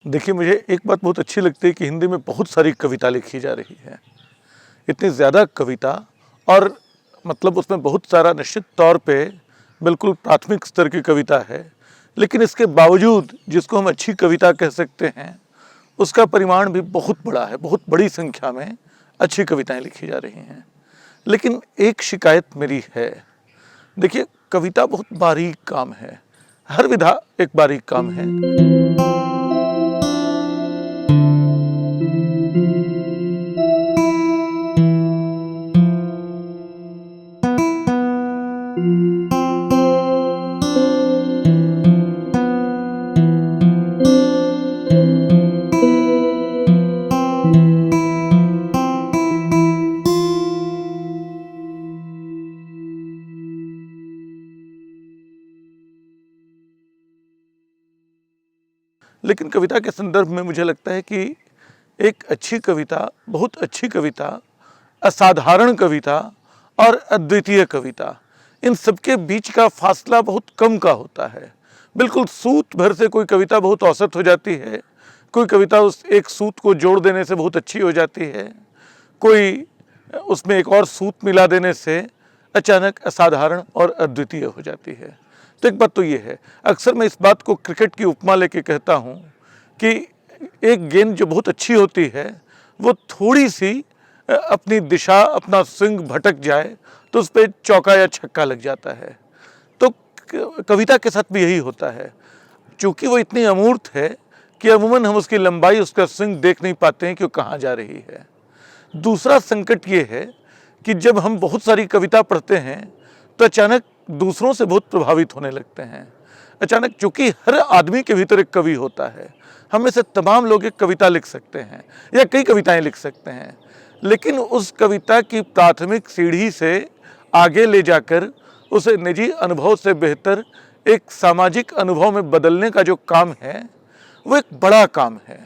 देखिए, मुझे एक बात बहुत अच्छी लगती है कि हिंदी में बहुत सारी कविता लिखी जा रही है। इतनी ज़्यादा कविता और मतलब उसमें बहुत सारा निश्चित तौर पे बिल्कुल प्राथमिक स्तर की कविता है। लेकिन इसके बावजूद जिसको हम अच्छी कविता कह सकते हैं, उसका परिमाण भी बहुत बड़ा है। बहुत बड़ी संख्या में अच्छी कविताएँ लिखी जा रही हैं। लेकिन एक शिकायत मेरी है। देखिए, कविता बहुत बारीक काम है। हर विधा एक बारीक काम है। लेकिन कविता के संदर्भ में मुझे लगता है कि एक अच्छी कविता, बहुत अच्छी कविता, असाधारण कविता और अद्वितीय कविता, इन सबके बीच का फासला बहुत कम का होता है। बिल्कुल सूत भर से कोई कविता बहुत औसत हो जाती है, कोई कविता उस एक सूत को जोड़ देने से बहुत अच्छी हो जाती है, कोई उसमें एक और सूत मिला देने से अचानक असाधारण और अद्वितीय हो जाती है। तो एक बात तो ये है, अक्सर मैं इस बात को क्रिकेट की उपमा लेके कहता हूँ कि एक गेंद जो बहुत अच्छी होती है, वो थोड़ी सी अपनी दिशा, अपना स्विंग भटक जाए तो उस पर चौका या छक्का लग जाता है। तो कविता के साथ भी यही होता है। चूँकि वो इतनी अमूर्त है कि अमूमन हम उसकी लंबाई, उसका स्विंग देख नहीं पाते हैं कि वो कहाँ जा रही है। दूसरा संकट ये है कि जब हम बहुत सारी कविता पढ़ते हैं तो अचानक दूसरों से बहुत प्रभावित होने लगते हैं। अचानक, चूँकि हर आदमी के भीतर एक कवि होता है, हम में से तमाम लोग एक कविता लिख सकते हैं या कई कविताएं लिख सकते हैं, लेकिन उस कविता की प्राथमिक सीढ़ी से आगे ले जाकर उसे निजी अनुभव से बेहतर एक सामाजिक अनुभव में बदलने का जो काम है, वो एक बड़ा काम है।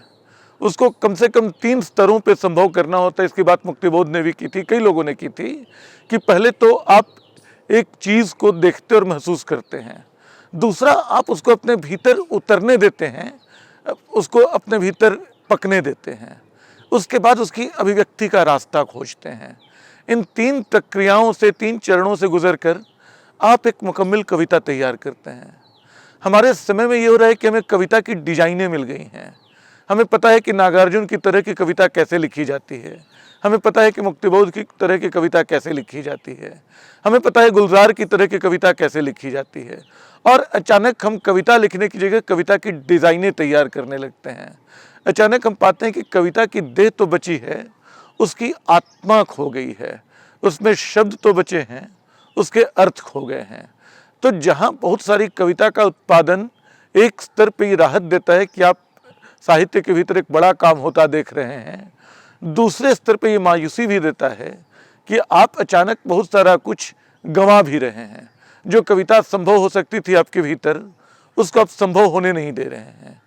उसको कम से कम 3 स्तरों पे संभव करना होता है। इसकी बात मुक्तिबोध ने भी की थी, कई लोगों ने की थी कि पहले तो आप एक चीज़ को देखते और महसूस करते हैं। दूसरा, आप उसको अपने भीतर उतरने देते हैं, उसको अपने भीतर पकने देते हैं। उसके बाद उसकी अभिव्यक्ति का रास्ता खोजते हैं। इन 3 प्रक्रियाओं से, 3 चरणों से गुजर कर आप एक मुकम्मल कविता तैयार करते हैं। हमारे समय में ये हो रहा है कि हमें कविता की डिजाइनें मिल गई हैं। हमें पता है कि नागार्जुन की तरह की कविता कैसे लिखी जाती है, हमें पता है कि मुक्तिबोध की तरह की कविता कैसे लिखी जाती है, हमें पता है गुलजार की तरह की कविता कैसे लिखी जाती है, और अचानक हम कविता लिखने की जगह कविता की डिज़ाइनें तैयार करने लगते हैं। अचानक हम पाते हैं कि कविता की देह तो बची है, उसकी आत्मा खो गई है, उसमें शब्द तो बचे हैं, उसके अर्थ खो गए हैं। तो जहाँ बहुत सारी कविता का उत्पादन एक स्तर पर ये राहत देता है कि आप साहित्य के भीतर एक बड़ा काम होता देख रहे हैं, दूसरे स्तर पे ये मायूसी भी देता है कि आप अचानक बहुत सारा कुछ गंवा भी रहे हैं। जो कविता संभव हो सकती थी आपके भीतर, उसको आप संभव होने नहीं दे रहे हैं।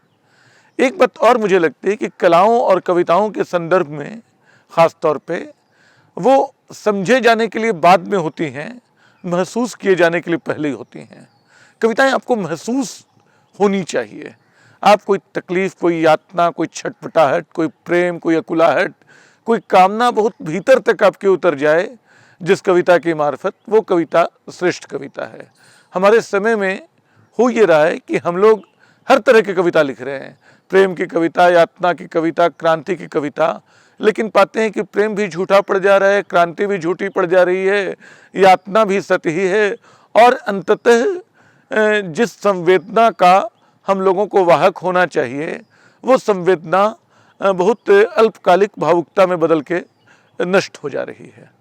एक बात और मुझे लगती है कि कलाओं और कविताओं के संदर्भ में ख़ास तौर पे वो समझे जाने के लिए बाद में होती हैं, महसूस किए जाने के लिए पहले ही होती हैं। कविताएं आपको महसूस होनी चाहिए। आप कोई तकलीफ़, कोई यातना, कोई छटपटाहट, कोई प्रेम, कोई अकुलाहट, कोई कामना बहुत भीतर तक आपके उतर जाए जिस कविता की मार्फत, वो कविता श्रेष्ठ कविता है। हमारे समय में हो ये रहा है कि हम लोग हर तरह की कविता लिख रहे हैं, प्रेम की कविता, यातना की कविता, क्रांति की कविता, लेकिन पाते हैं कि प्रेम भी झूठा पड़ जा रहा है, क्रांति भी झूठी पड़ जा रही है, यातना भी सत्य ही है, और अंततः जिस संवेदना का हम लोगों को वाहक होना चाहिए, वो संवेदना बहुत अल्पकालिक भावुकता में बदल के नष्ट हो जा रही है।